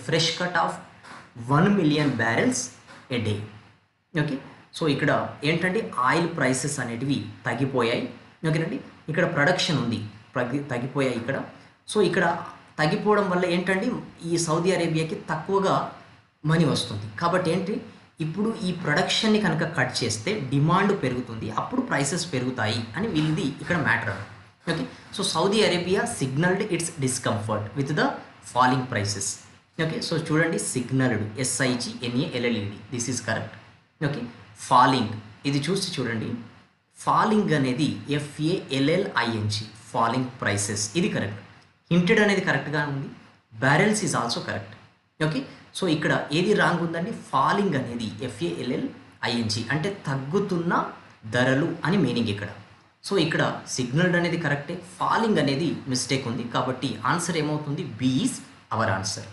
Fresh cut off 1,000,000 barrels a day. Okay, so ఇక్కడ ఏంటంటే oil prices అనేటివి తగ్గిపోయాయి. ఓకేనండి, ఇక్కడ ప్రొడక్షన్ ఉంది, తగ్గిపోయాయి ఇక్కడ. సో ఇక్కడ తగ్గిపోవడం వల్ల ఏంటంటే ఈ సౌదీ అరేబియాకి తక్కువగా మనీ వస్తుంది. కాబట్టి ఏంటి, ఇప్పుడు ఈ ప్రొడక్షన్ని కనుక కట్ చేస్తే డిమాండ్ పెరుగుతుంది, అప్పుడు ప్రైసెస్ పెరుగుతాయి అని వీళ్ళది ఇక్కడ matter. Okay, so Saudi Arabia signalled its discomfort with the falling prices. Okay, so చూడండి, signalled SIGNALLED, this is correct. Okay, falling ఇది చూసి చూడండి, ఫాలింగ్ అనేది FALLING, ఫాలింగ్ ప్రైసెస్, ఇది కరెక్ట్. హింటెడ్ అనేది కరెక్ట్గా ఉంది, barrels is also correct. Okay, so ఇక్కడ ఏది రాంగ్ ఉందండి, ఫాలింగ్ అనేది FALLING అంటే తగ్గుతున్న ధరలు అని మీనింగ్ ఇక్కడ. సో ఇక్కడ సిగ్నల్డ్ అనేది కరెక్టే, ఫాలింగ్ అనేది మిస్టేక్ ఉంది. కాబట్టి ఆన్సర్ ఏమవుతుంది, B ఈజ్ అవర్ ఆన్సర్.